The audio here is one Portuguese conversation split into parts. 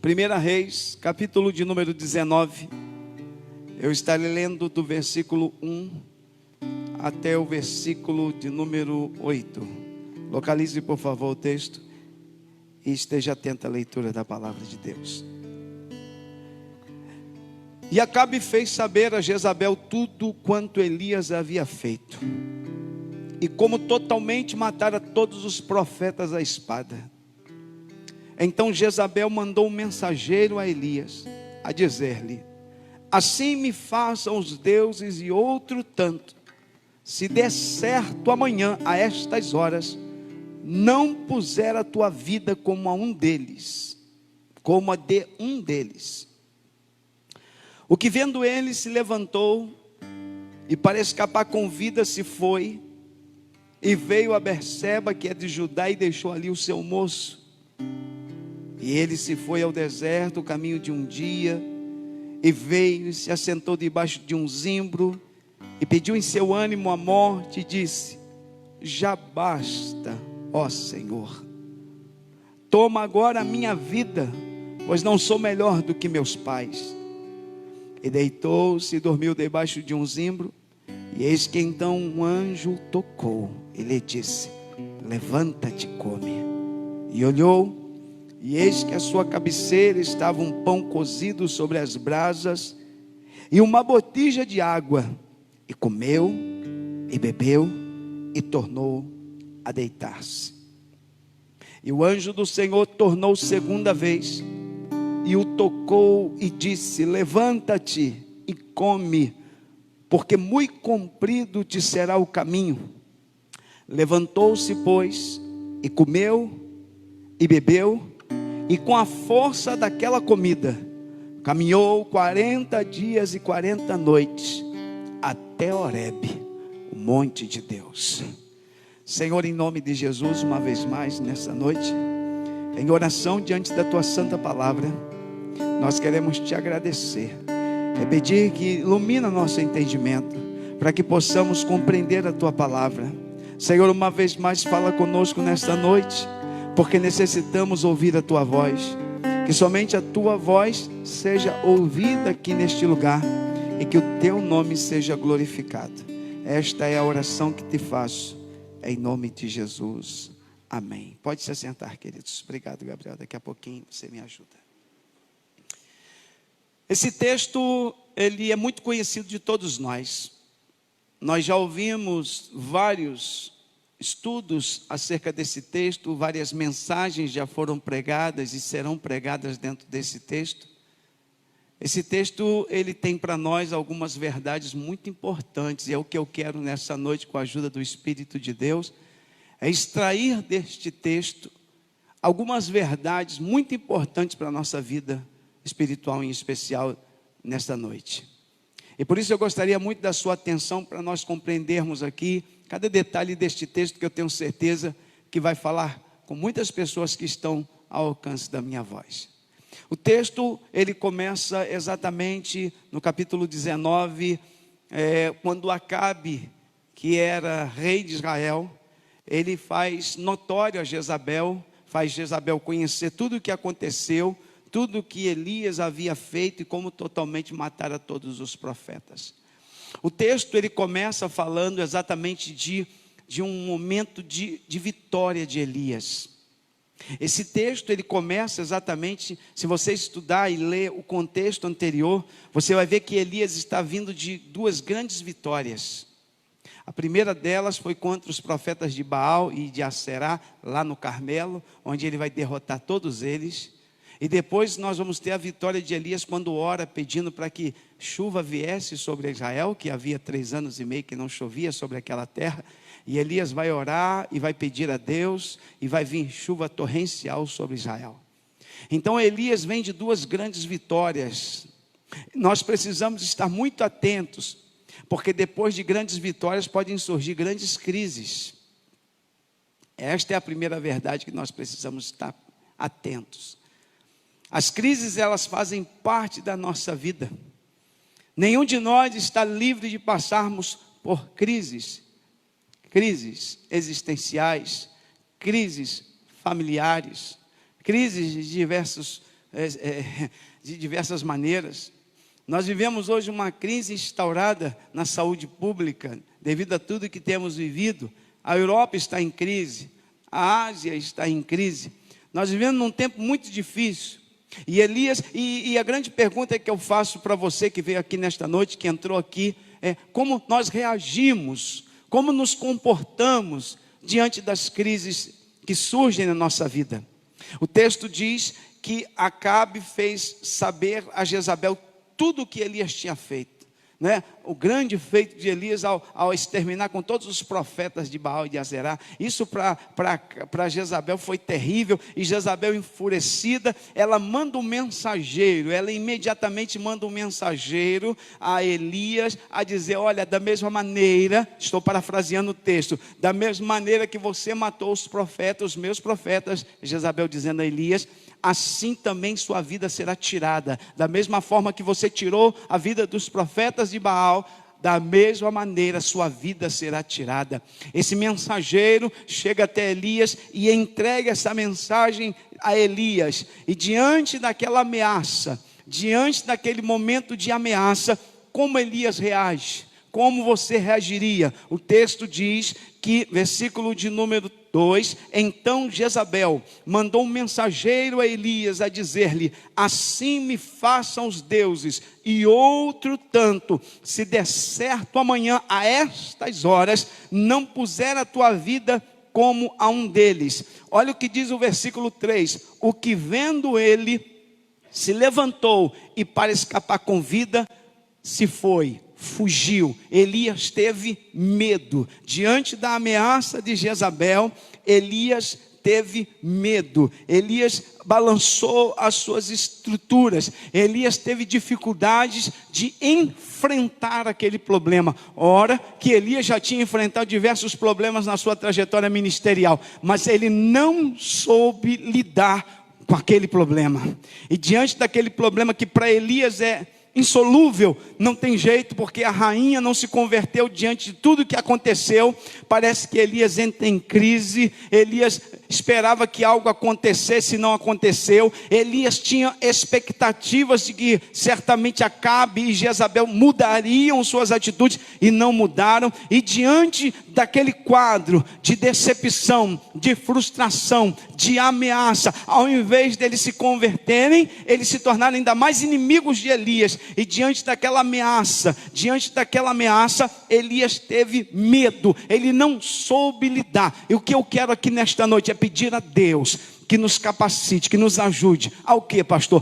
1 Reis, capítulo de número 19. Eu estarei lendo do versículo 1 até o versículo de número 8. Localize, por favor, o texto e esteja atento à leitura da palavra de Deus. E Acabe fez saber a Jezabel tudo quanto Elias havia feito, e como totalmente matara todos os profetas à espada. Então Jezabel mandou um mensageiro a Elias, a dizer-lhe: assim me façam os deuses e outro tanto, se der certo amanhã a estas horas, não puser a tua vida como a um deles, como a de um deles. O que vendo ele se levantou, e para escapar com vida se foi, e veio a Berseba, que é de Judá, e deixou ali o seu moço. E ele se foi ao deserto, o caminho de um dia, e veio e se assentou debaixo de um zimbro, e pediu em seu ânimo a morte, e disse: já basta, ó Senhor, toma agora a minha vida, pois não sou melhor do que meus pais. E deitou-se e dormiu debaixo de um zimbro, e eis que então um anjo o tocou, e lhe disse: levanta-te, come. E olhou, e eis que à sua cabeceira estava um pão cozido sobre as brasas, e uma botija de água. E comeu, e bebeu, e tornou a deitar-se. E o anjo do Senhor tornou segunda vez, e o tocou e disse: levanta-te e come, porque muito comprido te será o caminho. Levantou-se, pois, e comeu, e bebeu, e com a força daquela comida, caminhou 40 dias e 40 noites, até Horebe, o monte de Deus. Senhor, em nome de Jesus, uma vez mais nessa noite, em oração diante da tua santa palavra, nós queremos te agradecer, pedir que ilumina nosso entendimento, para que possamos compreender a tua palavra. Senhor, uma vez mais fala conosco nesta noite, porque necessitamos ouvir a tua voz, que somente a tua voz seja ouvida aqui neste lugar, e que o teu nome seja glorificado. Esta é a oração que te faço, em nome de Jesus, amém. Pode se assentar, queridos. Obrigado, Gabriel, daqui a pouquinho você me ajuda. Esse texto, ele é muito conhecido de todos nós. Nós já ouvimos vários estudos acerca desse texto, várias mensagens já foram pregadas e serão pregadas dentro desse texto. Esse texto, ele tem para nós algumas verdades muito importantes, e é o que eu quero nessa noite, com a ajuda do Espírito de Deus, é extrair deste texto algumas verdades muito importantes para a nossa vida espiritual, em especial nesta noite. E por isso eu gostaria muito da sua atenção, para nós compreendermos aqui cada detalhe deste texto, que eu tenho certeza que vai falar com muitas pessoas que estão ao alcance da minha voz. O texto, ele começa exatamente no capítulo 19, quando Acabe, que era rei de Israel, ele faz notório a Jezabel, faz Jezabel conhecer tudo o que aconteceu, tudo o que Elias havia feito, e como totalmente matara todos os profetas. O texto, ele começa falando exatamente de um momento de vitória de Elias. Esse texto, ele começa exatamente, se você estudar e ler o contexto anterior, você vai ver que Elias está vindo de duas grandes vitórias. A primeira delas foi contra os profetas de Baal e de Aserá, lá no Carmelo, onde ele vai derrotar todos eles. E depois nós vamos ter a vitória de Elias, quando ora pedindo para que chuva viesse sobre Israel, que havia 3 anos e meio que não chovia sobre aquela terra. E Elias vai orar e vai pedir a Deus, e vai vir chuva torrencial sobre Israel. Então Elias vem de duas grandes vitórias. Nós precisamos estar muito atentos, porque depois de grandes vitórias podem surgir grandes crises. Esta é a primeira verdade que nós precisamos estar atentos. As crises, elas fazem parte da nossa vida. Nenhum de nós está livre de passarmos por crises existenciais, crises familiares, crises de diversos de diversas maneiras. Nós vivemos hoje uma crise instaurada na saúde pública, devido a tudo que temos vivido. A Europa está em crise, a Ásia está em crise. Nós vivemos num tempo muito difícil. E Elias, e a grande pergunta que eu faço para você que veio aqui nesta noite, que entrou aqui, é como nós reagimos, como nos comportamos diante das crises que surgem na nossa vida. O texto diz que Acabe fez saber a Jezabel tudo o que Elias tinha feito, né? O grande feito de Elias ao exterminar com todos os profetas de Baal e de Azerá. Isso para Jezabel foi terrível. E Jezabel, enfurecida, ela manda um mensageiro. Ela imediatamente manda um mensageiro a Elias a dizer: olha, da mesma maneira, estou parafraseando o texto, da mesma maneira que você matou os profetas, os meus profetas, Jezabel dizendo a Elias, assim também sua vida será tirada. Da mesma forma que você tirou a vida dos profetas de Baal, da mesma maneira sua vida será tirada. Esse mensageiro chega até Elias e entrega essa mensagem a Elias. E diante daquela ameaça, diante daquele momento de ameaça, como Elias reage? Como você reagiria? O texto diz que, versículo de número 2, então Jezabel mandou um mensageiro a Elias a dizer-lhe: assim me façam os deuses, e outro tanto, se der certo amanhã a estas horas, não puser a tua vida como a um deles. Olha o que diz o versículo 3, o que vendo ele, se levantou, e para escapar com vida, se foi. Fugiu. Elias teve medo. Diante da ameaça de Jezabel, Elias teve medo. Elias balançou as suas estruturas. Elias teve dificuldades de enfrentar aquele problema. Ora, que Elias já tinha enfrentado diversos problemas na sua trajetória ministerial, mas ele não soube lidar com aquele problema. E diante daquele problema que para Elias é insolúvel, não tem jeito, porque a rainha não se converteu diante de tudo que aconteceu. Parece que Elias entra em crise. Elias esperava que algo acontecesse e não aconteceu. Elias tinha expectativas de que certamente Acabe e Jezabel mudariam suas atitudes, e não mudaram. E diante daquele quadro de decepção, de frustração, de ameaça, ao invés deles se converterem, eles se tornaram ainda mais inimigos de Elias. E diante daquela ameaça, Elias teve medo, ele não soube lidar. E o que eu quero aqui nesta noite é pedir a Deus que nos capacite, que nos ajude. Ao que, pastor?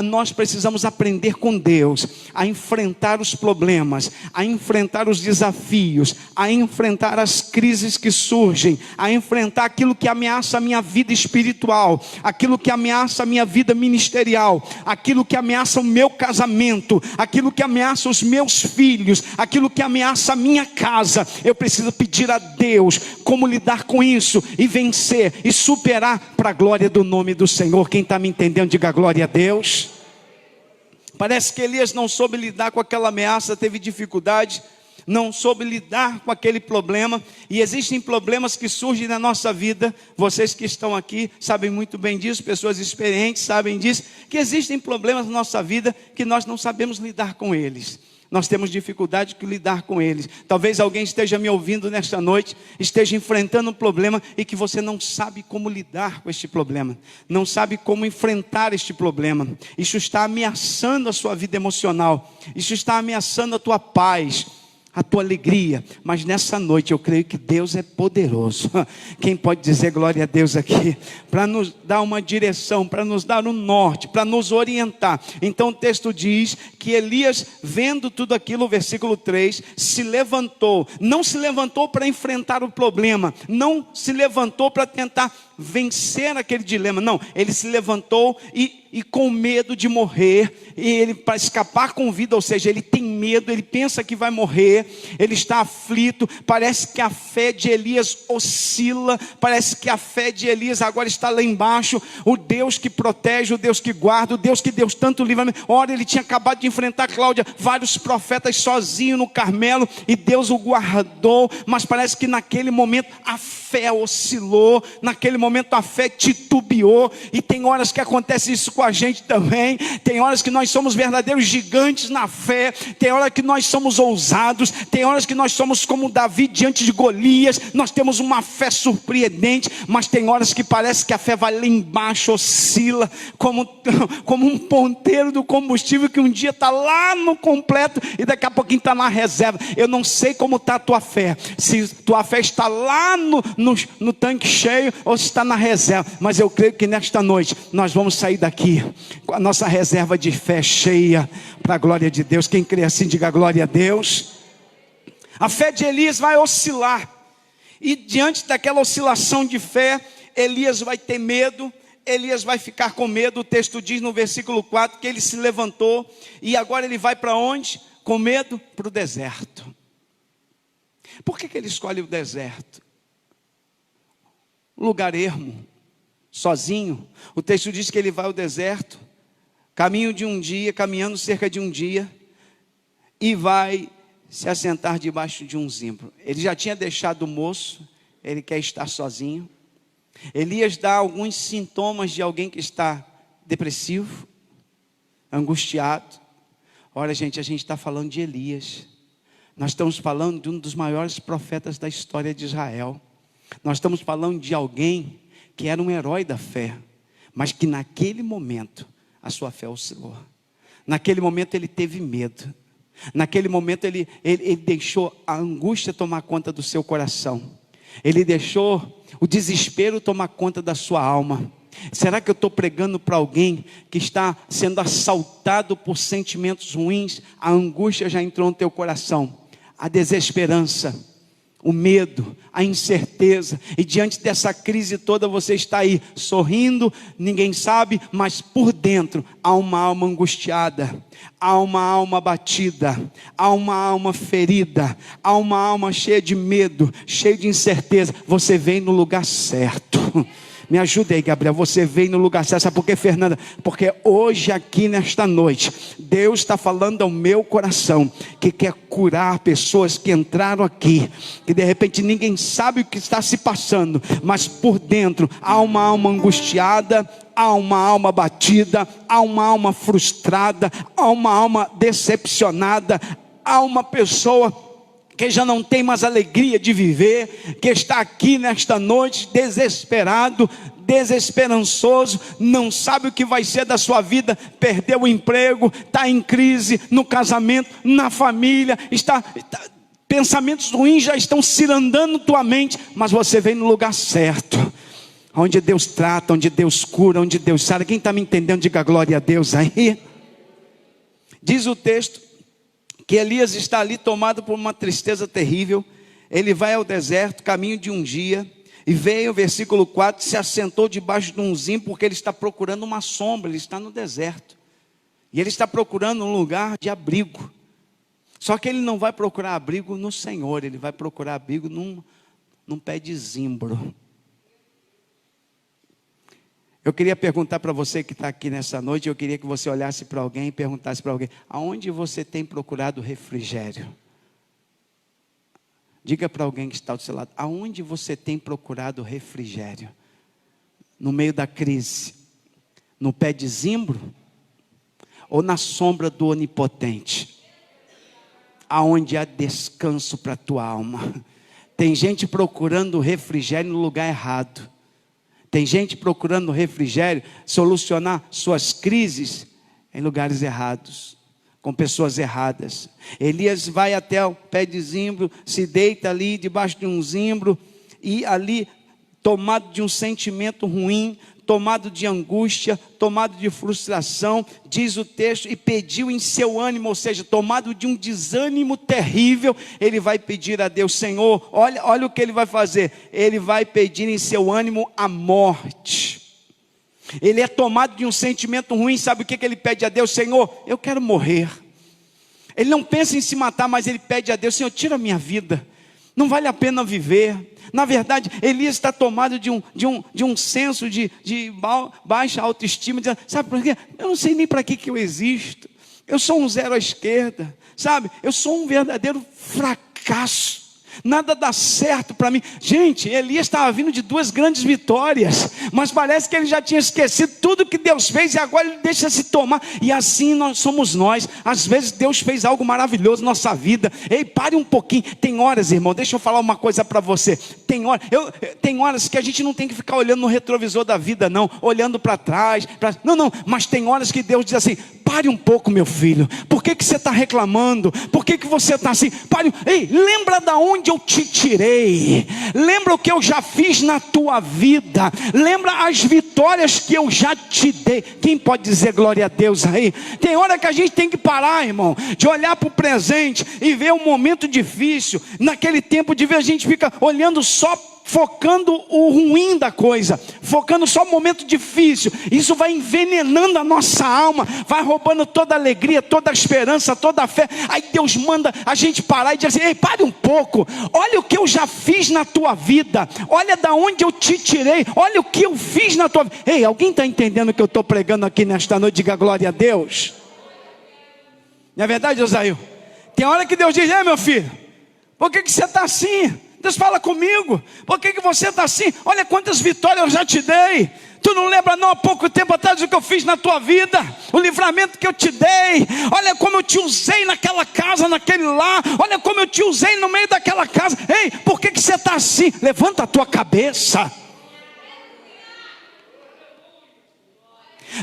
Nós precisamos aprender com Deus a enfrentar os problemas, a enfrentar os desafios, a enfrentar as crises que surgem, a enfrentar aquilo que ameaça a minha vida espiritual, aquilo que ameaça a minha vida ministerial, aquilo que ameaça o meu casamento, aquilo que ameaça os meus filhos, aquilo que ameaça a minha casa. Eu preciso pedir a Deus como lidar com isso e vencer e superar para a glória do nome do Senhor. Quem está me entendendo, diga glória a Deus. Parece que Elias não soube lidar com aquela ameaça, teve dificuldade, não soube lidar com aquele problema. E existem problemas que surgem na nossa vida. Vocês que estão aqui sabem muito bem disso, pessoas experientes sabem disso, que existem problemas na nossa vida que nós não sabemos lidar com eles. Nós temos dificuldade de lidar com eles. Talvez alguém esteja me ouvindo nesta noite, esteja enfrentando um problema e que você não sabe como lidar com este problema, não sabe como enfrentar este problema. Isso está ameaçando a sua vida emocional, isso está ameaçando a tua paz, a tua alegria. Mas nessa noite eu creio que Deus é poderoso. Quem pode dizer glória a Deus aqui? Para nos dar uma direção, para nos dar um norte, para nos orientar. Então o texto diz que Elias, vendo tudo aquilo, versículo 3, se levantou. Não se levantou para enfrentar o problema, não se levantou para tentar vencer aquele dilema, não. Ele se levantou e com medo de morrer, e ele, para escapar com vida, ou seja, ele tem medo, ele pensa que vai morrer, ele está aflito. Parece que a fé de Elias oscila, parece que a fé de Elias agora está lá embaixo. O Deus que protege, o Deus que guarda, o Deus que Deus tanto livramento. Ora, ele tinha acabado de enfrentar, Cláudia, vários profetas sozinho no Carmelo, e Deus o guardou. Mas parece que naquele momento a fé oscilou, naquele momento a fé titubeou. E tem horas que acontece isso com a gente também. Tem horas que nós somos verdadeiros gigantes na fé, tem horas que nós somos ousados, tem horas que nós somos como Davi diante de Golias, nós temos uma fé surpreendente, mas tem horas que parece que a fé vai lá embaixo, oscila, como um ponteiro do combustível que um dia está lá no completo e daqui a pouquinho está na reserva. Eu não sei como está a tua fé, se tua fé está lá no tanque cheio ou se está na reserva, mas eu creio que nesta noite nós vamos sair daqui com a nossa reserva de fé cheia, para a glória de Deus. Quem crê assim, diga glória a Deus. A fé de Elias vai oscilar, e diante daquela oscilação de fé, Elias vai ter medo, Elias vai ficar com medo. O texto diz no versículo 4 que ele se levantou, e agora ele vai para onde? Com medo? Para o deserto. Por que ele escolhe o deserto? Lugar ermo, sozinho. O texto diz que ele vai ao deserto, caminhando cerca de um dia, e vai se assentar debaixo de um zimbro. Ele já tinha deixado o moço, ele quer estar sozinho. Elias dá alguns sintomas de alguém que está depressivo, angustiado. Olha, gente, a gente está falando de Elias. Nós estamos falando de um dos maiores profetas da história de Israel. Nós estamos falando de alguém que era um herói da fé, mas que naquele momento a sua fé oscilou. Naquele momento ele teve medo. Naquele momento ele deixou a angústia tomar conta do seu coração. Ele deixou o desespero tomar conta da sua alma. Será que eu estou pregando para alguém que está sendo assaltado por sentimentos ruins? A angústia já entrou no teu coração, a desesperança, o medo, a incerteza, e diante dessa crise toda você está aí sorrindo, ninguém sabe, mas por dentro há uma alma angustiada, há uma alma abatida, há uma alma ferida, há uma alma cheia de medo, cheia de incerteza. Você vem no lugar certo. Me ajuda aí, Gabriel, você veio no lugar certo. Sabe por quê, Fernanda? Porque hoje aqui nesta noite, Deus está falando ao meu coração, que quer curar pessoas que entraram aqui, que de repente ninguém sabe o que está se passando, mas por dentro há uma alma angustiada, há uma alma abatida, há uma alma frustrada, há uma alma decepcionada, há uma pessoa que já não tem mais alegria de viver, que está aqui nesta noite desesperado, desesperançoso, não sabe o que vai ser da sua vida, perdeu o emprego, está em crise no casamento, na família, pensamentos ruins já estão cirandando tua mente, mas você vem no lugar certo, onde Deus trata, onde Deus cura, onde Deus sara. Quem está me entendendo, diga glória a Deus aí. Diz o texto que Elias está ali tomado por uma tristeza terrível. Ele vai ao deserto, caminho de um dia, e veio, versículo 4, se assentou debaixo de um zimbro, porque ele está procurando uma sombra, ele está no deserto, e ele está procurando um lugar de abrigo. Só que ele não vai procurar abrigo no Senhor, ele vai procurar abrigo num pé de zimbro. Eu queria perguntar para você que está aqui nessa noite, eu queria que você olhasse para alguém e perguntasse para alguém: aonde você tem procurado refrigério? Diga para alguém que está do seu lado: aonde você tem procurado refrigério? No meio da crise? No pé de zimbro? Ou na sombra do onipotente? Aonde há descanso para a tua alma? Tem gente procurando refrigério no lugar errado. Tem gente procurando refrigério, solucionar suas crises em lugares errados, com pessoas erradas. Elias vai até o pé de zimbro, se deita ali debaixo de um zimbro, e ali, tomado de um sentimento ruim, tomado de angústia, tomado de frustração, diz o texto, e pediu em seu ânimo, ou seja, tomado de um desânimo terrível, ele vai pedir a Deus: Senhor, olha o que ele vai fazer, ele vai pedir em seu ânimo a morte. Ele é tomado de um sentimento ruim, sabe o que ele pede a Deus? Senhor, eu quero morrer. Ele não pensa em se matar, mas ele pede a Deus: Senhor, tira a minha vida, não vale a pena viver. Na verdade, Elias está tomado de um senso de baixa autoestima, dizendo: sabe por quê? Eu não sei nem para que eu existo, eu sou um zero à esquerda, sabe? Eu sou um verdadeiro fracasso. Nada dá certo para mim. Gente, Elias estava vindo de 2 grandes vitórias, mas parece que ele já tinha esquecido tudo que Deus fez e agora ele deixa se tomar. E assim somos nós. Às vezes Deus fez algo maravilhoso na nossa vida. Ei, pare um pouquinho. Tem horas, irmão, deixa eu falar uma coisa para você. Tem horas que a gente não tem que ficar olhando no retrovisor da vida, não, olhando para trás. Não, mas tem horas que Deus diz assim: pare um pouco, meu filho. Por que você está reclamando? Por que você está assim? Pare. Ei, lembra da onde eu te tirei. Lembra o que eu já fiz na tua vida. Lembra as vitórias que eu já te dei. Quem pode dizer glória a Deus aí? Tem hora que a gente tem que parar, irmão, de olhar para o presente e ver um momento difícil. Naquele tempo de ver, a gente fica olhando só, focando o ruim da coisa, focando só no momento difícil. Isso vai envenenando a nossa alma, vai roubando toda a alegria, toda a esperança, toda a fé. Aí Deus manda a gente parar e dizer assim: ei, pare um pouco, olha o que eu já fiz na tua vida, olha da onde eu te tirei, olha o que eu fiz na tua vida. Ei, alguém está entendendo o que eu estou pregando aqui nesta noite? Diga glória a Deus. Não é verdade, Osaio? Tem hora que Deus diz: ei, meu filho, por que você está assim? Deus fala comigo: por que você está assim? Olha quantas vitórias eu já te dei. Tu não lembra não, há pouco tempo atrás, o que eu fiz na tua vida, o livramento que eu te dei. Olha como eu te usei naquela casa, naquele lar. Olha como eu te usei no meio daquela casa. Ei, por que você está assim? Levanta a tua cabeça.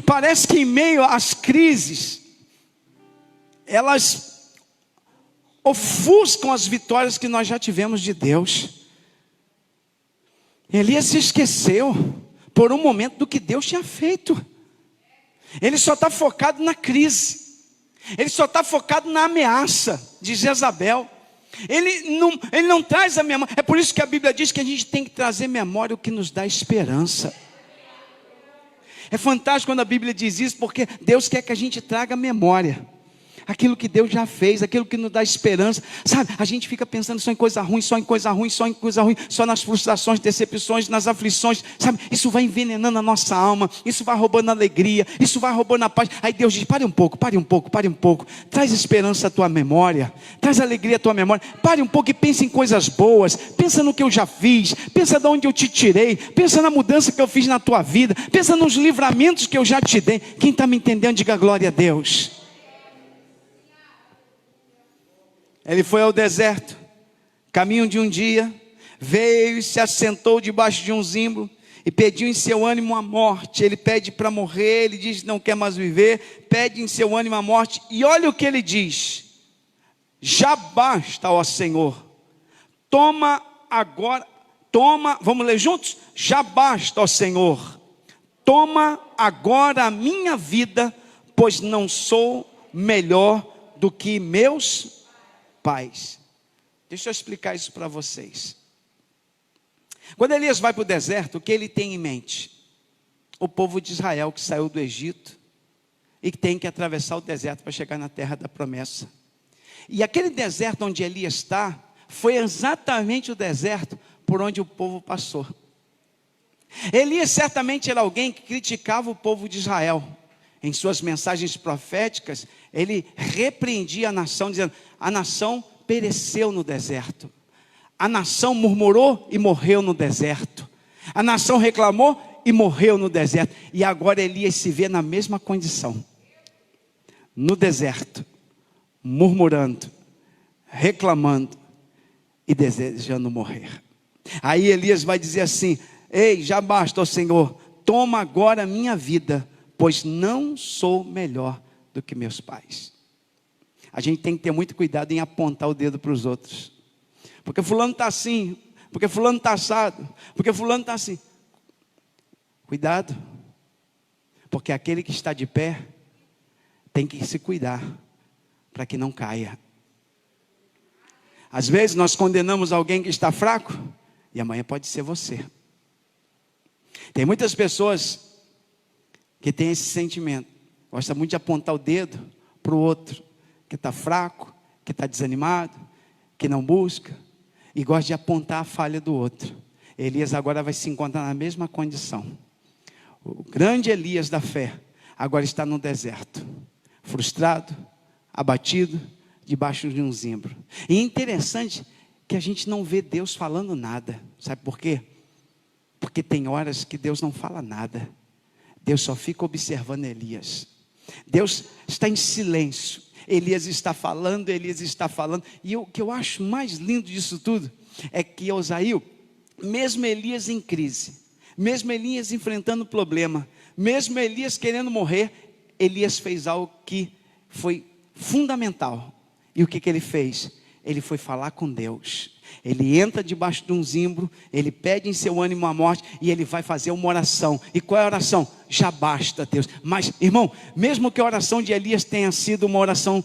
Parece que em meio às crises, elas ofuscam as vitórias que nós já tivemos de Deus. Elias se esqueceu por um momento do que Deus tinha feito. Ele só está focado na crise. Ele só está focado na ameaça de Jezabel. Ele não traz a memória. É por isso que a Bíblia diz que a gente tem que trazer memória o que nos dá esperança. É fantástico quando a Bíblia diz isso, porque Deus quer que a gente traga memória aquilo que Deus já fez, aquilo que nos dá esperança. Sabe, a gente fica pensando só em coisa ruim, só em coisa ruim, só em coisa ruim, só nas frustrações, decepções, nas aflições. Sabe, isso vai envenenando a nossa alma, isso vai roubando a alegria, isso vai roubando a paz. Aí Deus diz: pare um pouco, pare um pouco, pare um pouco. Traz esperança à tua memória, traz alegria à tua memória. Pare um pouco e pense em coisas boas. Pensa no que eu já fiz, pensa de onde eu te tirei, pensa na mudança que eu fiz na tua vida, pensa nos livramentos que eu já te dei. Quem está me entendendo, diga glória a Deus. Ele foi ao deserto, caminho de um dia, veio e se assentou debaixo de um zimbro e pediu em seu ânimo a morte. Ele pede para morrer, ele diz que não quer mais viver, pede em seu ânimo a morte. E olha o que ele diz: já basta, ó Senhor, vamos ler juntos? Já basta, ó Senhor, toma agora a minha vida, pois não sou melhor do que meus pais. Deixa eu explicar isso para vocês. Quando Elias vai para o deserto, o que ele tem em mente? O povo de Israel que saiu do Egito e que tem que atravessar o deserto para chegar na terra da promessa. E aquele deserto onde Elias está, foi exatamente o deserto por onde o povo passou. Elias certamente era alguém que criticava o povo de Israel. Em suas mensagens proféticas, ele repreendia a nação, dizendo: a nação pereceu no deserto. A nação murmurou e morreu no deserto. A nação reclamou e morreu no deserto. E agora Elias se vê na mesma condição. No deserto, murmurando, reclamando e desejando morrer. Aí Elias vai dizer assim: ei, já basta, ó Senhor, toma agora a minha vida, pois não sou melhor do que meus pais. A gente tem que ter muito cuidado em apontar o dedo para os outros. Porque fulano está assim, porque fulano está assado, porque fulano está assim. Cuidado, porque aquele que está de pé tem que se cuidar para que não caia. Às vezes nós condenamos alguém que está fraco e amanhã pode ser você. Tem muitas pessoas que têm esse sentimento, gosta muito de apontar o dedo para o outro que está fraco, que está desanimado, que não busca, e gosta de apontar a falha do outro. Elias agora vai se encontrar na mesma condição. O grande Elias da fé agora está no deserto, frustrado, abatido, debaixo de um zimbro. E interessante, que a gente não vê Deus falando nada. Sabe por quê? Porque tem horas que Deus não fala nada. Deus só fica observando Elias. Deus está em silêncio. Elias está falando, Elias está falando. E o que eu acho mais lindo disso tudo é que Osaí, mesmo Elias em crise, mesmo Elias enfrentando problema, mesmo Elias querendo morrer, Elias fez algo que foi fundamental. E o que ele fez? Ele foi falar com Deus. Ele entra debaixo de um zimbro, ele pede em seu ânimo a morte, e ele vai fazer uma oração. E qual é a oração? Já basta, Deus. Mas, irmão, mesmo que a oração de Elias tenha sido uma oração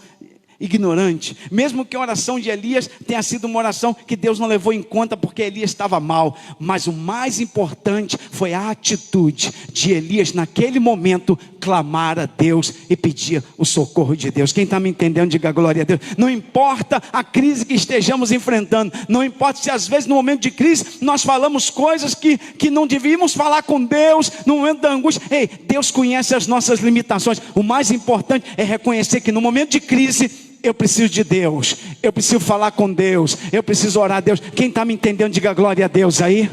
ignorante, mesmo que a oração de Elias tenha sido uma oração que Deus não levou em conta porque Elias estava mal, mas o mais importante foi a atitude de Elias naquele momento clamar a Deus e pedir o socorro de Deus. Quem está me entendendo, diga glória a Deus. Não importa a crise que estejamos enfrentando, não importa se às vezes no momento de crise nós falamos coisas que não devíamos falar com Deus, no momento da angústia. Ei, Deus conhece as nossas limitações. O mais importante é reconhecer que no momento de crise eu preciso de Deus, eu preciso falar com Deus, eu preciso orar a Deus. Quem está me entendendo, diga glória a Deus aí.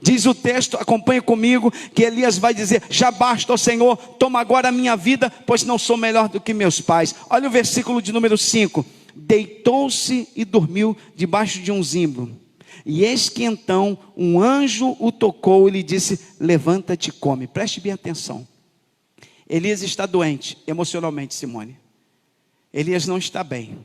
Diz o texto, acompanha comigo, que Elias vai dizer: já basta, ó Senhor, toma agora a minha vida, pois não sou melhor do que meus pais. Olha o versículo de número 5. Deitou-se e dormiu debaixo de um zimbro, e eis que então um anjo o tocou e lhe disse: levanta-te e come. Preste bem atenção. Elias está doente emocionalmente, Simone. Elias não está bem,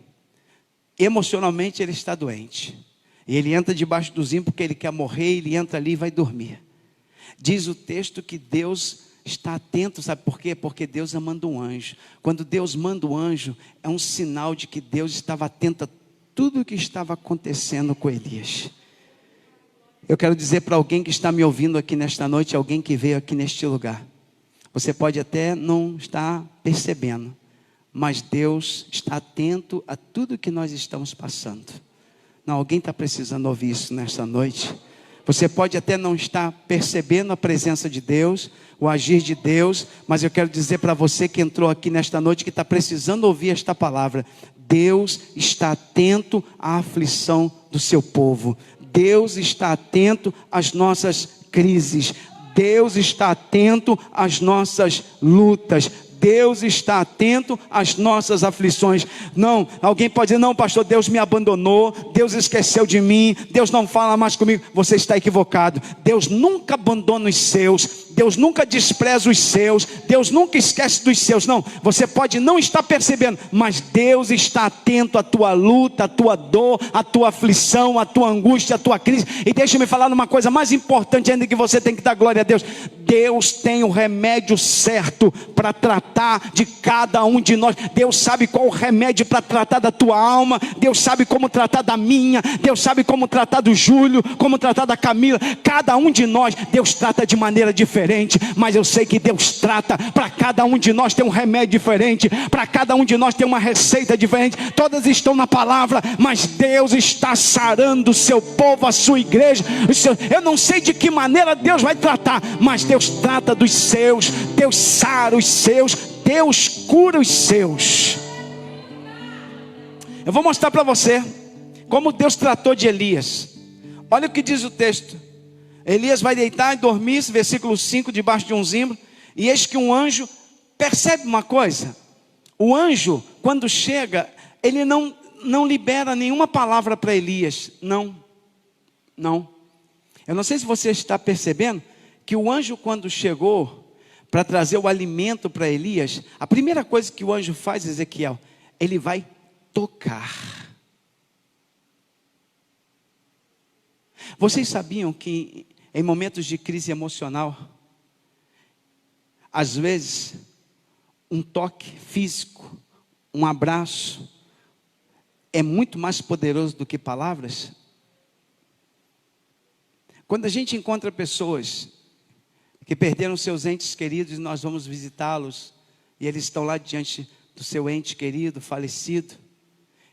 emocionalmente ele está doente, e ele entra debaixo do zimbro porque ele quer morrer, ele entra ali e vai dormir. Diz o texto que Deus está atento, sabe por quê? Porque Deus manda um anjo. Quando Deus manda um anjo, é um sinal de que Deus estava atento a tudo o que estava acontecendo com Elias. Eu quero dizer para alguém que está me ouvindo aqui nesta noite, alguém que veio aqui neste lugar, você pode até não estar percebendo, mas Deus está atento a tudo que nós estamos passando. Não, alguém está precisando ouvir isso nesta noite. Você pode até não estar percebendo a presença de Deus, o agir de Deus, mas eu quero dizer para você que entrou aqui nesta noite, que está precisando ouvir esta palavra: Deus está atento à aflição do seu povo. Deus está atento às nossas crises. Deus está atento às nossas lutas. Deus está atento às nossas aflições. Não, alguém pode dizer: não, pastor, Deus me abandonou, Deus esqueceu de mim, Deus não fala mais comigo. Você está equivocado. Deus nunca abandona os seus, Deus nunca despreza os seus, Deus nunca esquece dos seus. Não, você pode não estar percebendo, mas Deus está atento à tua luta, à tua dor, à tua aflição, à tua angústia, à tua crise. E deixa-me falar numa coisa mais importante ainda, que você tem que dar glória a Deus. Deus tem o remédio certo para tratar de cada um de nós. Deus sabe qual o remédio para tratar da tua alma. Deus sabe como tratar da minha. Deus sabe como tratar do Júlio, como tratar da Camila. Cada um de nós, Deus trata de maneira diferente, mas eu sei que Deus trata. Para cada um de nós tem um remédio diferente, para cada um de nós tem uma receita diferente. Todas estão na palavra, mas Deus está sarando o seu povo, a sua igreja. Eu não sei de que maneira Deus vai tratar, mas Deus trata dos seus, Deus sara os seus, Deus cura os seus. Eu vou mostrar para você como Deus tratou de Elias. Olha o que diz o texto. Elias vai deitar e dormir, versículo 5, debaixo de um zimbro, e eis que um anjo, percebe uma coisa? O anjo, quando chega, ele não libera nenhuma palavra para Elias. Não. Eu não sei se você está percebendo que o anjo, quando chegou para trazer o alimento para Elias, a primeira coisa que o anjo faz, Ezequiel, ele vai tocar. Vocês sabiam que em momentos de crise emocional, às vezes, um toque físico, um abraço, é muito mais poderoso do que palavras? Quando a gente encontra pessoas que perderam seus entes queridos, e nós vamos visitá-los, e eles estão lá diante do seu ente querido, falecido,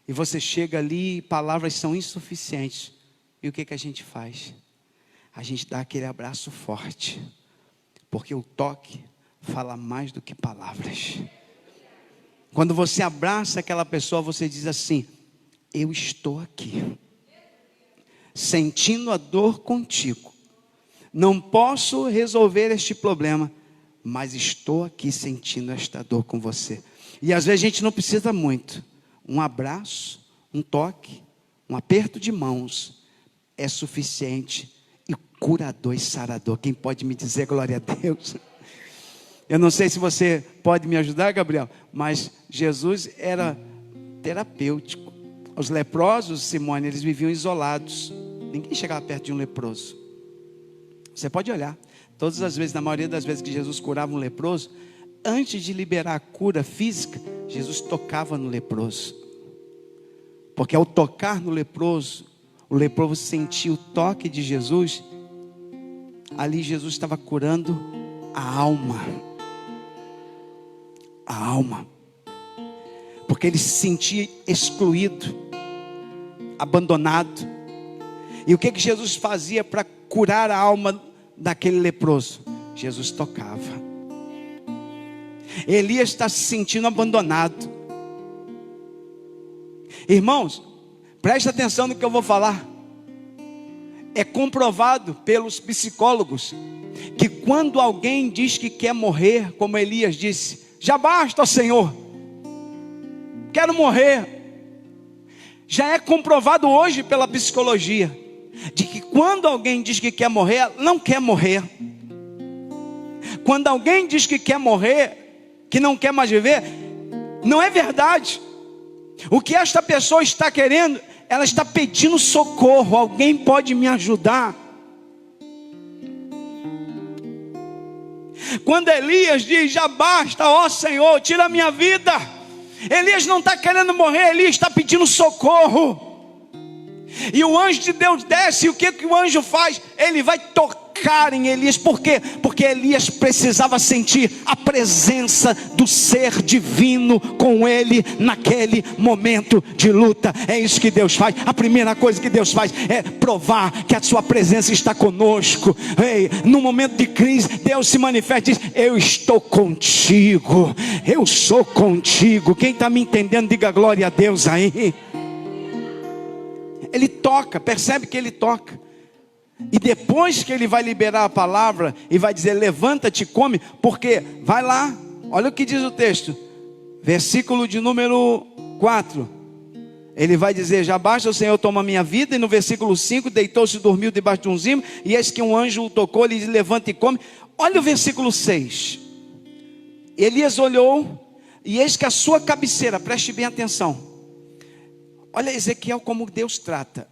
e você chega ali e palavras são insuficientes, e o que a gente faz? A gente dá aquele abraço forte, porque o toque fala mais do que palavras. Quando você abraça aquela pessoa, você diz assim: eu estou aqui. sentindo a dor contigo. Não posso resolver este problema, mas estou aqui sentindo esta dor com você. E às vezes a gente não precisa muito. Um abraço, um toque, um aperto de mãos é suficiente e curador e sarador. Quem pode me dizer glória a Deus? Eu não sei se você pode me ajudar, Gabriel, mas Jesus era terapêutico. Os leprosos, Simone, eles viviam isolados. Ninguém chegava perto de um leproso. Você pode olhar. Todas as vezes, na maioria das vezes que Jesus curava um leproso, antes de liberar a cura física, Jesus tocava no leproso. Porque ao tocar no leproso, o leproso sentia o toque de Jesus. Ali Jesus estava curando a alma. A alma. Porque ele se sentia excluído, abandonado. E o que Jesus fazia para curar a alma daquele leproso? Jesus tocava. Elias está se sentindo abandonado. Irmãos, preste atenção no que eu vou falar. É comprovado pelos psicólogos que quando alguém diz que quer morrer, como Elias disse: já basta, Senhor, quero morrer. Já é comprovado hoje pela psicologia de que quando alguém diz que quer morrer, não quer morrer. Quando alguém diz que quer morrer, que não quer mais viver, não é verdade. O que esta pessoa está querendo, ela está pedindo socorro. Alguém pode me ajudar? Quando Elias diz: já basta, ó Senhor, tira a minha vida. Elias não está querendo morrer, Elias está pedindo socorro. E o anjo de Deus desce, e o que o anjo faz? Ele vai tocar em Elias. Por quê? Porque Elias precisava sentir a presença do ser divino com ele naquele momento de luta. É isso que Deus faz. A primeira coisa que Deus faz é provar que a sua presença está conosco. Ei, no momento de crise, Deus se manifesta e diz: eu estou contigo, eu sou contigo. Quem está me entendendo, diga glória a Deus aí. Ele toca, percebe que ele toca. E depois que ele vai liberar a palavra e vai dizer: levanta-te e come, porque, vai lá, olha o que diz o texto, versículo de número 4. Ele vai dizer: já basta, o Senhor toma a minha vida. E no versículo 5, deitou-se e dormiu debaixo de um zimo, e eis que um anjo o tocou, ele diz: levanta e come. Olha o versículo 6. Elias olhou, e eis que a sua cabeceira, preste bem atenção. Olha Ezequiel como Deus trata.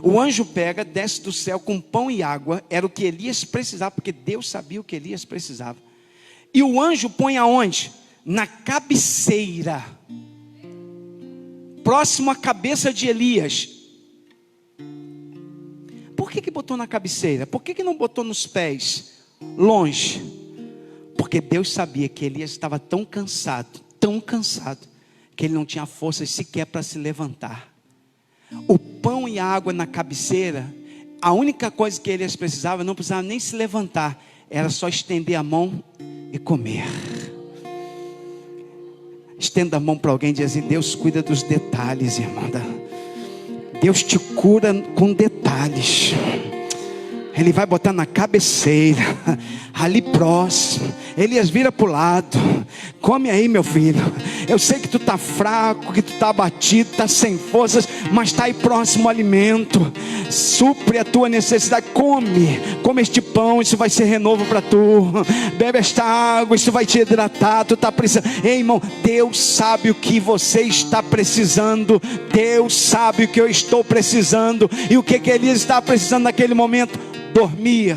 O anjo pega, desce do céu com pão e água. Era o que Elias precisava, porque Deus sabia o que Elias precisava. E o anjo põe aonde? Na cabeceira, próximo à cabeça de Elias. Por que botou na cabeceira? Por que não botou nos pés? Longe. Porque Deus sabia que Elias estava tão cansado, que ele não tinha forças sequer para se levantar. O pão e a água na cabeceira, a única coisa que Elias precisava, não precisava nem se levantar, era só estender a mão e comer. Estenda a mão para alguém e diz assim: Deus cuida dos detalhes, irmão. Deus te cura com detalhes. Ele vai botar na cabeceira, ali próximo. Elias, vira para o lado. Come aí, meu filho. Eu sei que tu está fraco, que tu está abatido, está sem forças, mas está aí próximo ao alimento. Supre a tua necessidade. Come este pão, isso vai ser renovo para tu. Bebe esta água, isso vai te hidratar. Tu está precisando. Ei, irmão, Deus sabe o que você está precisando. Deus sabe o que eu estou precisando. E o que Elias está precisando naquele momento? Dormir.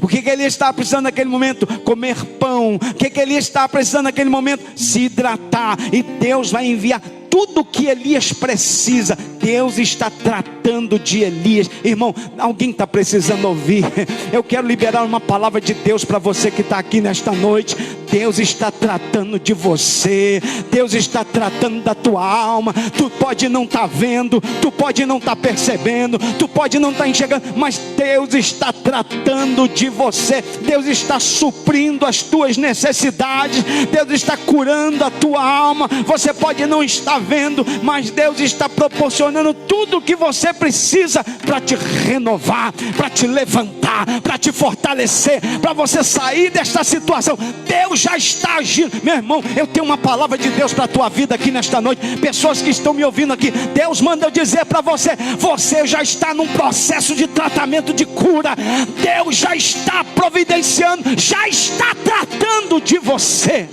O que Elias está precisando naquele momento? Comer pão. O que Elias está precisando naquele momento? Se hidratar. E Deus vai enviar tudo o que Elias precisa. Deus está tratando de Elias. Irmão, alguém está precisando ouvir. Eu quero liberar uma palavra de Deus para você que está aqui nesta noite. Deus está tratando de você, Deus está tratando da tua alma. Tu pode não estar vendo, tu pode não estar percebendo, tu pode não estar enxergando, mas Deus está tratando de você. Deus está suprindo as tuas necessidades, Deus está curando a tua alma. Você pode não estar vendo, mas Deus está proporcionando tudo o que você precisa para te renovar, para te levantar, para te fortalecer, para você sair desta situação. Deus já está agindo. Meu irmão, eu tenho uma palavra de Deus para a tua vida aqui nesta noite. Pessoas que estão me ouvindo aqui, Deus manda eu dizer para você: você já está num processo de tratamento, de cura. Deus já está providenciando, já está tratando de você.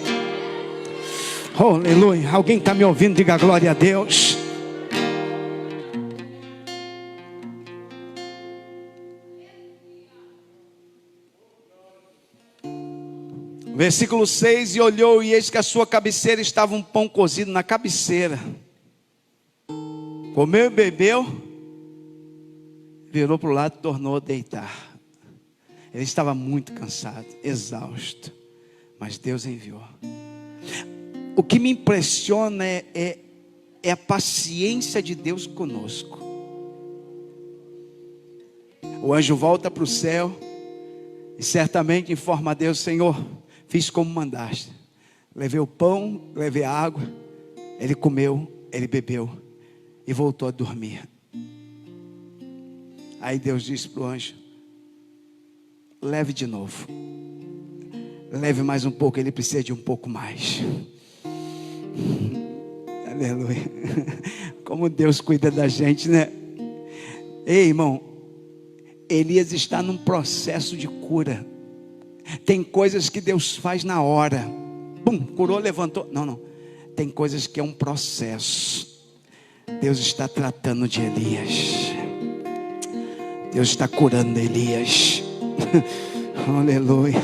Oh, aleluia. Alguém está me ouvindo? Diga glória a Deus. Versículo 6: e olhou, e eis que a sua cabeceira estava um pão cozido na cabeceira. Comeu e bebeu, virou para o lado e tornou a deitar. Ele estava muito cansado, exausto, mas Deus enviou. O que me impressiona é a paciência de Deus conosco. O anjo volta para o céu e certamente informa a Deus: Senhor, fiz como mandaste. Levei o pão, levei a água. Ele comeu, ele bebeu e voltou a dormir. Aí Deus disse para o anjo: leve de novo. Leve mais um pouco, ele precisa de um pouco mais. Aleluia. Como Deus cuida da gente, né? Ei, irmão, Elias está num processo de cura. Tem coisas que Deus faz na hora. Bum, curou, levantou. Não. Tem coisas que é um processo. Deus está tratando de Elias. Deus está curando Elias. Aleluia.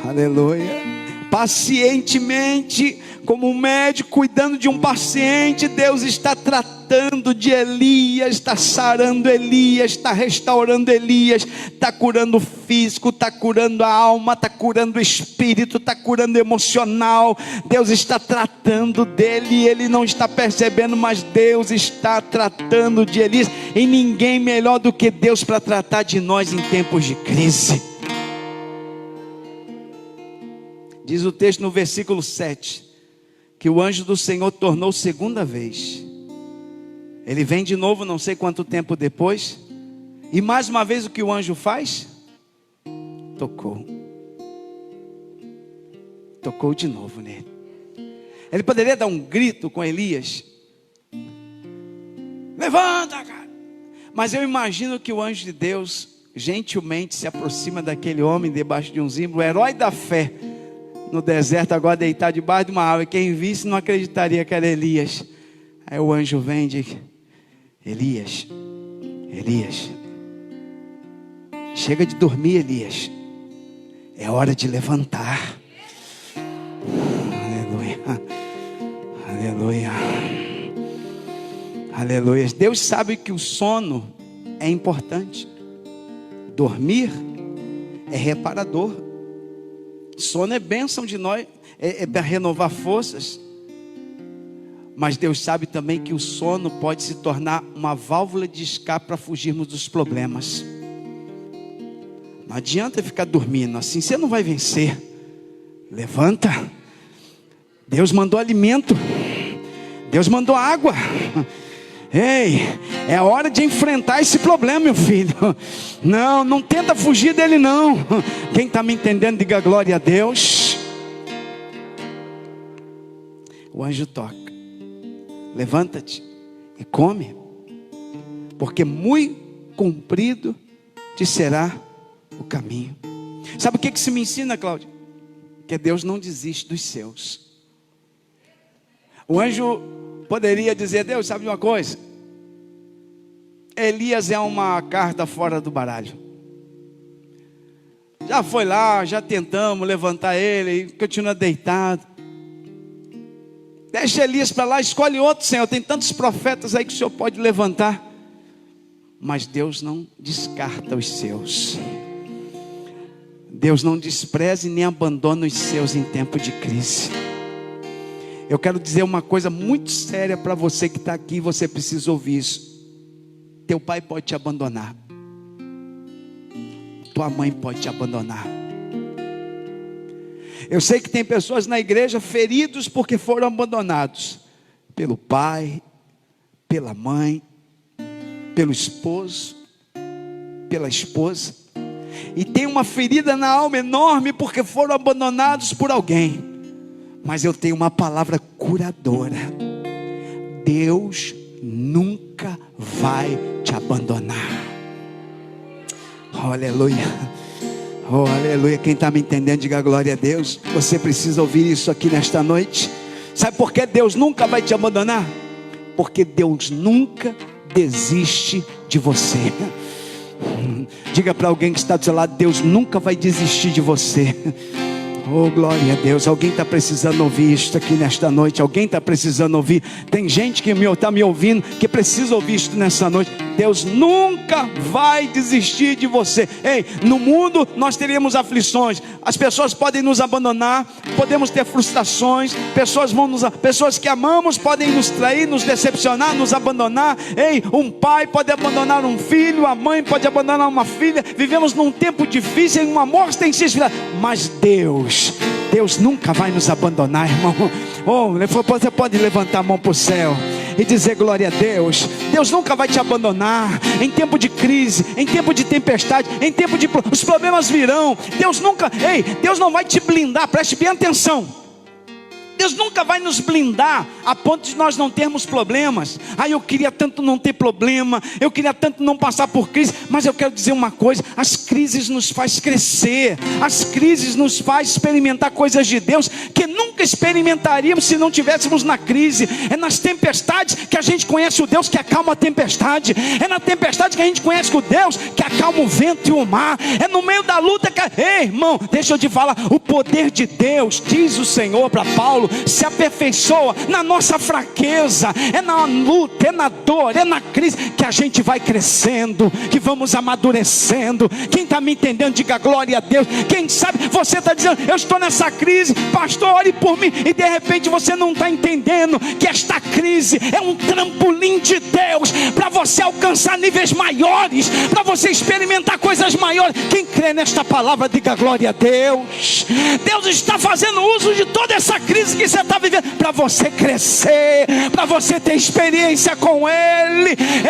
Aleluia. Pacientemente, como um médico cuidando de um paciente, Deus está tratando de Elias, está sarando Elias, está restaurando Elias, está curando o físico, está curando a alma, está curando o espírito, está curando o emocional. Deus está tratando dele, ele não está percebendo, mas Deus está tratando de Elias. E ninguém melhor do que Deus para tratar de nós em tempos de crise. Diz o texto no versículo 7, que o anjo do Senhor tornou segunda vez. Ele vem de novo, não sei quanto tempo depois, e mais uma vez o que o anjo faz? Tocou de novo nele. Ele poderia dar um grito com Elias: levanta, cara. Mas eu imagino que o anjo de Deus gentilmente se aproxima daquele homem debaixo de um zimbro, o herói da fé no deserto, agora deitado debaixo de uma árvore. Quem visse não acreditaria que era Elias. Aí o anjo vem e diz: Elias, chega de dormir, Elias, é hora de levantar. Aleluia. Deus sabe que o sono é importante. Dormir é reparador. Sono é bênção de nós, é para renovar forças. Mas Deus sabe também que o sono pode se tornar uma válvula de escape para fugirmos dos problemas. Não adianta ficar dormindo assim, você não vai vencer. Levanta. Deus mandou alimento, Deus mandou água. Ei, é hora de enfrentar esse problema, meu filho. Não tenta fugir dele não. Quem está me entendendo, diga glória a Deus. O anjo toca: levanta-te e come, porque muito comprido te será o caminho. Sabe o que isso me ensina, Cláudio? Que Deus não desiste dos seus. O anjo poderia dizer: Deus, sabe de uma coisa? Elias é uma carta fora do baralho. Já foi lá, já tentamos levantar ele, e continua deitado. Deixa Elias para lá, escolhe outro, Senhor. Tem tantos profetas aí que o Senhor pode levantar. Mas Deus não descarta os seus. Deus não despreza e nem abandona os seus em tempo de crise. Eu quero dizer uma coisa muito séria para você que está aqui, você precisa ouvir isso. Teu pai pode te abandonar. Tua mãe pode te abandonar. Eu sei que tem pessoas na igreja feridos porque foram abandonados pelo pai, pela mãe, pelo esposo, pela esposa. E tem uma ferida na alma enorme porque foram abandonados por alguém. Mas eu tenho uma palavra curadora. Deus nunca vai te abandonar. Oh, aleluia. Oh, aleluia. Quem está me entendendo, diga glória a Deus. Você precisa ouvir isso aqui nesta noite. Sabe por que Deus nunca vai te abandonar? Porque Deus nunca desiste de você. Diga para alguém que está do seu lado: Deus nunca vai desistir de você. Oh, glória a Deus. Alguém está precisando ouvir isso aqui nesta noite. Alguém está precisando ouvir. Tem gente que está me ouvindo, que precisa ouvir isso nessa noite. Deus nunca vai desistir de você. Ei, no mundo nós teríamos aflições. As pessoas podem nos abandonar, podemos ter frustrações. Pessoas que amamos podem nos trair, nos decepcionar, nos abandonar. Ei, um pai pode abandonar um filho, a mãe pode abandonar uma filha. Vivemos num tempo difícil, em uma morte tem se esfriado. Mas Deus nunca vai nos abandonar, irmão. Oh, você pode levantar a mão para o céu e dizer glória a Deus. Deus nunca vai te abandonar. Em tempo de crise, em tempo de tempestade, em tempo de... os problemas virão. Deus não vai te blindar. Preste bem atenção. Deus nunca vai nos blindar a ponto de nós não termos problemas. Eu queria tanto não ter problema, eu queria tanto não passar por crise. Mas eu quero dizer uma coisa: as crises nos faz crescer. As crises nos faz experimentar coisas de Deus que nunca experimentaríamos se não tivéssemos na crise. É nas tempestades que a gente conhece o Deus que acalma a tempestade. É na tempestade que a gente conhece o Deus que acalma o vento e o mar. É no meio da luta que... Ei, irmão, deixa eu te falar. O poder de Deus, diz o Senhor para Paulo, se aperfeiçoa na nossa fraqueza. É na luta, é na dor, é na crise que a gente vai crescendo, que vamos amadurecendo. Quem está me entendendo, diga glória a Deus. Quem sabe você está dizendo: eu estou nessa crise, pastor, ore por mim. E de repente você não está entendendo que esta crise é um trampolim de Deus para você alcançar níveis maiores, para você experimentar coisas maiores. Quem crê nesta palavra, diga glória a Deus. Deus está fazendo uso de toda essa crise que você está vivendo para você crescer, para você ter experiência com Ele.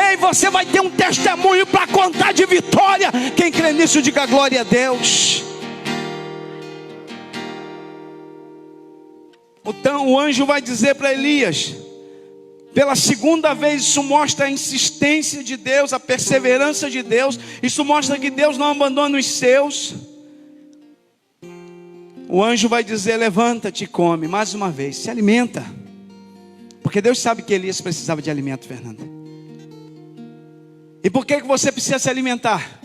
Ei, você vai ter um testemunho para contar de vitória. Quem crê nisso, diga glória a Deus. Então o anjo vai dizer para Elias, pela segunda vez. Isso mostra a insistência de Deus, a perseverança de Deus. Isso mostra que Deus não abandona os seus. O anjo vai dizer: levanta-te e come. Mais uma vez, se alimenta. Porque Deus sabe que Elias precisava de alimento, Fernanda. E por que você precisa se alimentar?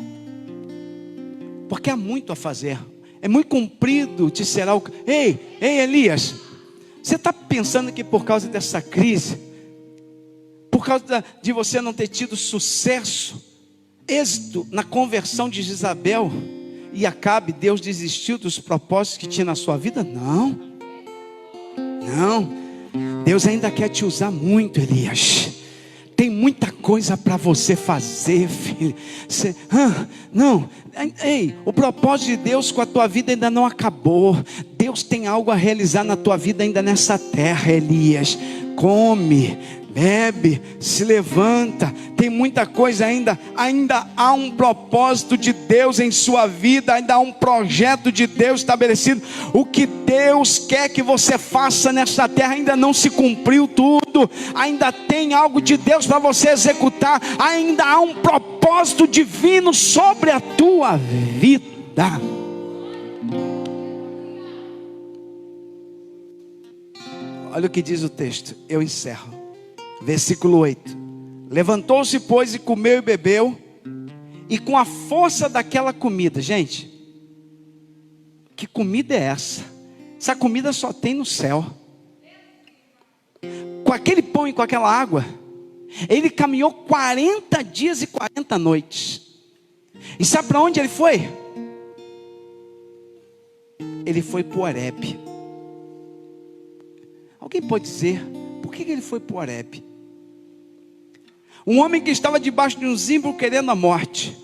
Porque há muito a fazer. É muito comprido te será o... Ei, Elias, você está pensando que por causa dessa crise, por causa de você não ter tido sucesso, êxito na conversão de Jezabel e Acabe, Deus desistiu dos propósitos que tinha na sua vida? Não. Deus ainda quer te usar muito, Elias. Tem muita coisa para você fazer, filho. O propósito de Deus com a tua vida ainda não acabou. Deus tem algo a realizar na tua vida ainda nessa terra, Elias. Come, bebe, se levanta. Tem muita coisa ainda há um propósito de Deus em sua vida, ainda há um projeto de Deus estabelecido. O que Deus quer que você faça nessa terra ainda não se cumpriu tudo. Ainda tem algo de Deus para você executar. Ainda há um propósito divino sobre a tua vida. Olha o que diz o texto, eu encerro. Versículo 8. Levantou-se, pois, e comeu e bebeu. E com a força daquela comida, gente, que comida é essa? Essa comida só tem no céu. Com aquele pão e com aquela água, ele caminhou 40 dias e 40 noites. E sabe para onde ele foi? ele foi para o Horebe. Alguém pode dizer, por que ele foi para o Horebe? Um homem que estava debaixo de um zimbro querendo a morte,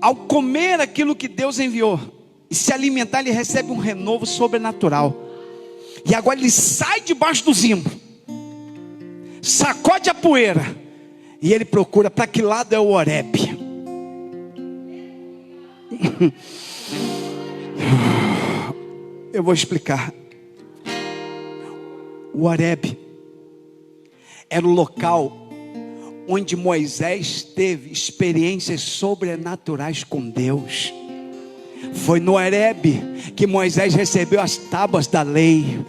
ao comer aquilo que Deus enviou e se alimentar, ele recebe um renovo sobrenatural. E agora ele sai debaixo do zimbro, sacode a poeira, e ele procura para que lado é o Horebe. Eu vou explicar. O Horebe era o local onde Moisés teve experiências sobrenaturais com Deus. Foi no Horebe que Moisés recebeu as tábuas da lei.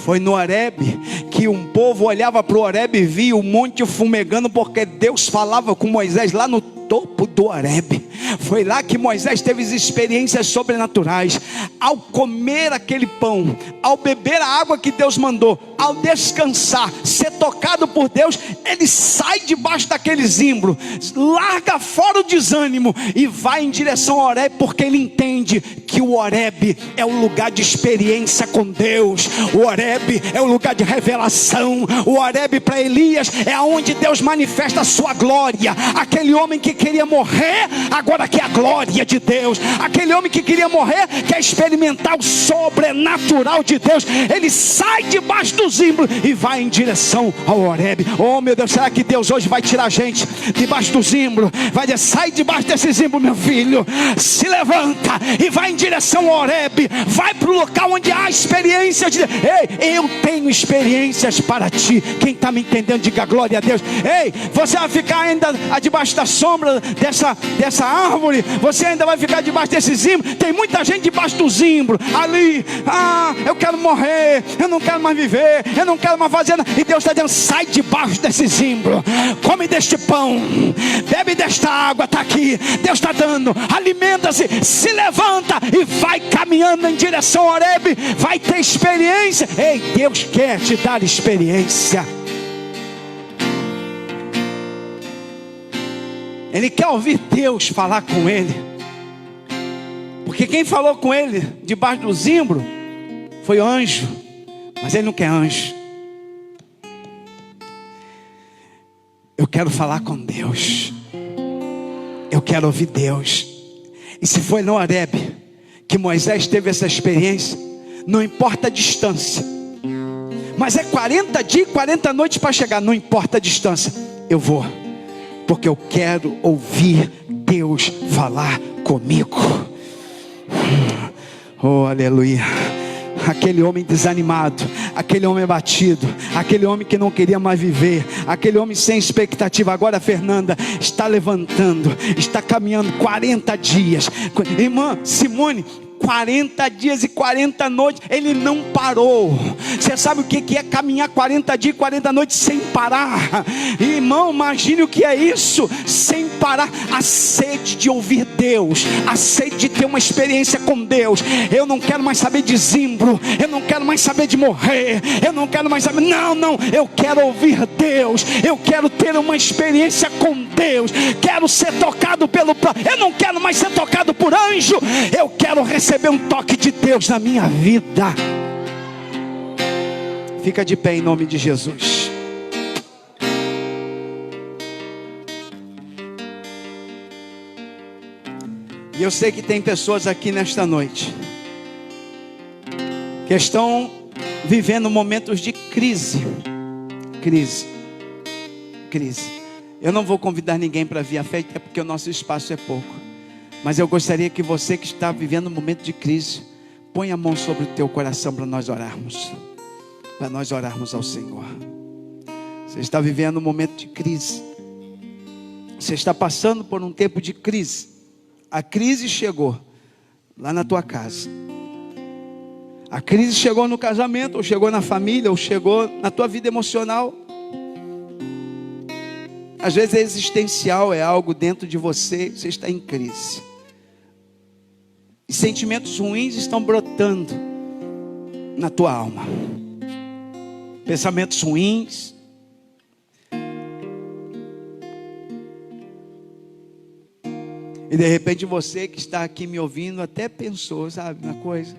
Foi no Horebe que um povo olhava para o Horebe e via o monte fumegando, porque Deus falava com Moisés lá no topo do Horebe. Foi lá que Moisés teve experiências sobrenaturais. Ao comer aquele pão, ao beber a água que Deus mandou, ao descansar, ser tocado por Deus, ele sai debaixo daquele zimbro, larga fora o desânimo e vai em direção ao Horebe, porque ele entende que o Horebe é o lugar de experiência com Deus. O Horebe é o lugar de revelação. O Horebe para Elias é onde Deus manifesta a sua glória. Aquele homem que queria morrer, agora quer a glória de Deus. Aquele homem que queria morrer, quer experimentar o sobrenatural de Deus. Ele sai debaixo do zimbro e vai em direção ao Horebe. Oh meu Deus, será que Deus hoje vai tirar a gente debaixo do zimbro? Vai dizer, sai debaixo desse zimbro, meu filho, se levanta e vai em direção ao Horebe. Vai para o local onde há experiência de... Ei, eu tenho experiências para ti. Quem está me entendendo, diga glória a Deus. Ei, você vai ficar ainda debaixo da sombra dessa árvore? Você ainda vai ficar debaixo desse zimbro? Tem muita gente debaixo do zimbro ali. Eu quero morrer, eu não quero mais viver, eu não quero mais fazer nada. E Deus está dizendo, sai debaixo desse zimbro, come deste pão, bebe desta água, está aqui. Deus está dando, alimenta-se, se levanta e vai caminhando em direção ao Horebe. Vai ter experiência. Ei, Deus quer te dar experiência. Ele quer ouvir Deus falar com ele, porque quem falou com ele debaixo do zimbro foi o anjo, mas ele não quer anjo. Eu quero falar com Deus, eu quero ouvir Deus. E se foi no Horebe que Moisés teve essa experiência, não importa a distância, mas é 40 dias e 40 noites para chegar, não importa a distância, eu vou, porque eu quero ouvir Deus falar comigo. Oh, aleluia. Aquele homem desanimado, aquele homem abatido, aquele homem que não queria mais viver, aquele homem sem expectativa. Agora a Fernanda está levantando, está caminhando 40 dias. Irmã Simone, 40 dias e 40 noites, ele não parou. Você sabe o que é caminhar 40 dias e 40 noites sem parar? Irmão, imagine o que é isso, sem parar. A sede de ouvir Deus, a sede de ter uma experiência com Deus. Eu não quero mais saber de zimbro, eu não quero mais saber de morrer, eu não quero mais saber, não, eu quero ouvir Deus, eu quero ter uma experiência com Deus, quero ser tocado eu não quero mais ser tocado por anjo, eu quero receber um toque de Deus na minha vida. Fica de pé em nome de Jesus. E eu sei que tem pessoas aqui nesta noite que estão vivendo momentos de crise. Eu não vou convidar ninguém para vir à fé, até porque o nosso espaço é pouco. Mas eu gostaria que você que está vivendo um momento de crise, ponha a mão sobre o teu coração para nós orarmos. Para nós orarmos ao Senhor. Você está vivendo um momento de crise. Você está passando por um tempo de crise. A crise chegou lá na tua casa. A crise chegou no casamento, ou chegou na família, ou chegou na tua vida emocional. Às vezes é existencial, é algo dentro de você, você está em crise. E sentimentos ruins estão brotando na tua alma. Pensamentos ruins. E de repente você que está aqui me ouvindo até pensou, sabe, na coisa,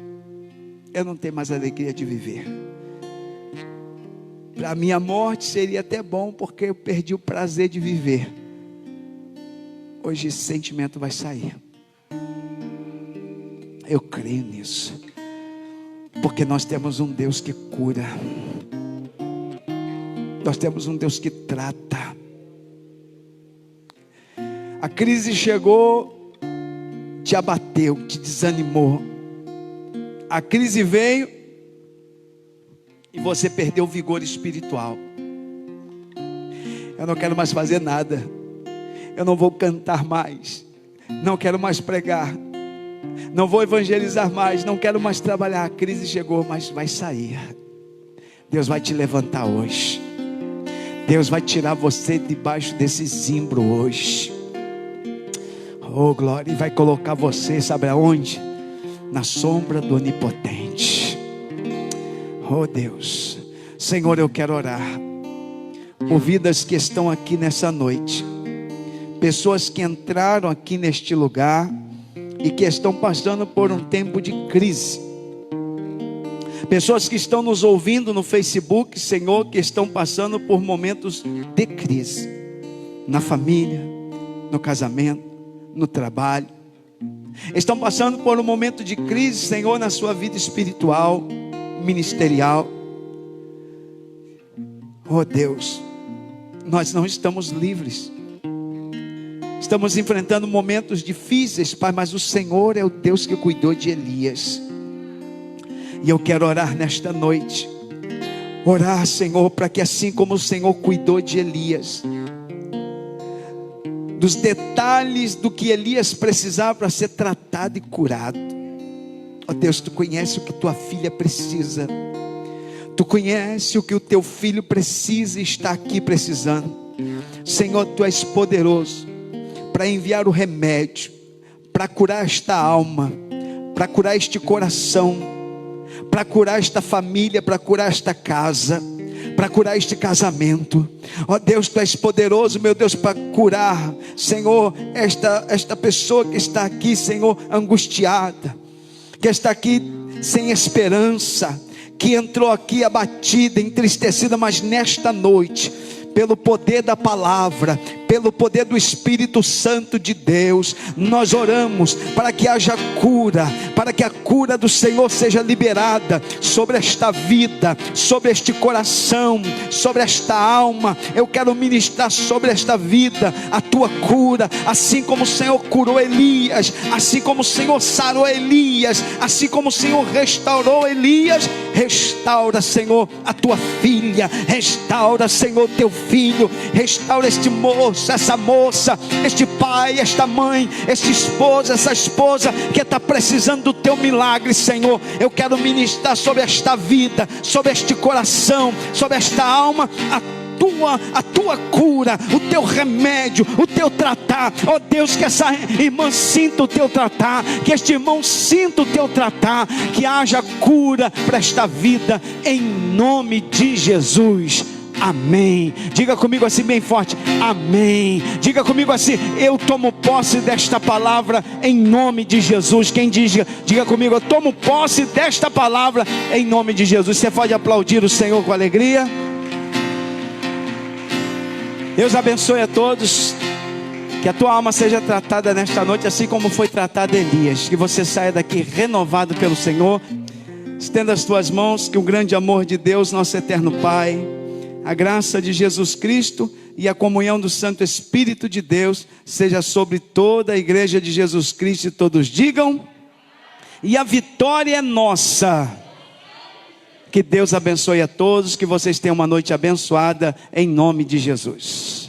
eu não tenho mais alegria de viver. Para mim a morte seria até bom, porque eu perdi o prazer de viver. Hoje esse sentimento vai sair. Eu creio nisso, porque nós temos um Deus que cura, nós temos um Deus que trata. A crise chegou, te abateu, te desanimou. A crise veio e você perdeu o vigor espiritual. Eu não quero mais fazer nada, eu não vou cantar mais, não quero mais pregar, não vou evangelizar mais, não quero mais trabalhar. A crise chegou, mas vai sair. Deus vai te levantar hoje. Deus vai tirar você debaixo desse zimbro hoje. Oh glória, e vai colocar você, sabe aonde? Na sombra do Onipotente. Oh Deus, Senhor, eu quero orar por vidas que estão aqui nessa noite, pessoas que entraram aqui neste lugar e que estão passando por um tempo de crise, pessoas que estão nos ouvindo no Facebook, Senhor, que estão passando por momentos de crise, na família, no casamento, no trabalho, estão passando por um momento de crise, Senhor, na sua vida espiritual, ministerial. Oh Deus, nós não estamos livres, estamos enfrentando momentos difíceis, Pai, mas o Senhor é o Deus que cuidou de Elias. E eu quero orar nesta noite, orar, Senhor, para que assim como o Senhor cuidou de Elias, dos detalhes do que Elias precisava para ser tratado e curado. Oh Deus, Tu conhece o que Tua filha precisa, Tu conhece o que o Teu filho precisa e está aqui precisando. Senhor, Tu és poderoso para enviar o remédio, para curar esta alma, para curar este coração, para curar esta família, para curar esta casa, para curar este casamento. Ó Deus, Tu és poderoso, meu Deus, para curar, Senhor, esta pessoa que está aqui, Senhor, angustiada, que está aqui sem esperança, que entrou aqui abatida, entristecida, mas nesta noite, pelo poder da palavra, pelo poder do Espírito Santo de Deus, nós oramos para que haja cura, para que a cura do Senhor seja liberada sobre esta vida, sobre este coração, sobre esta alma. Eu quero ministrar sobre esta vida a Tua cura, assim como o Senhor curou Elias, assim como o Senhor sarou Elias, assim como o Senhor restaurou Elias. Restaura, Senhor, a Tua filha, restaura, Senhor, Teu filho, restaura este moço, essa moça, este pai, esta mãe, este esposo, essa esposa que está precisando do Teu milagre, Senhor. Eu quero ministrar sobre esta vida, sobre este coração, sobre esta alma, a tua cura, o Teu remédio, o Teu tratar. Ó Deus, que essa irmã sinta o Teu tratar, que este irmão sinta o Teu tratar, que haja cura para esta vida, em nome de Jesus. Amém. Diga comigo assim bem forte, amém. Diga comigo assim, eu tomo posse desta palavra em nome de Jesus. Quem diga comigo, eu tomo posse desta palavra em nome de Jesus. Você pode aplaudir o Senhor com alegria? Deus abençoe a todos, que a tua alma seja tratada nesta noite assim como foi tratada Elias, que você saia daqui renovado pelo Senhor. Estenda as tuas mãos, que o grande amor de Deus, nosso eterno Pai, a graça de Jesus Cristo e a comunhão do Santo Espírito de Deus seja sobre toda a igreja de Jesus Cristo, e todos digam, e a vitória é nossa. Que Deus abençoe a todos, que vocês tenham uma noite abençoada em nome de Jesus.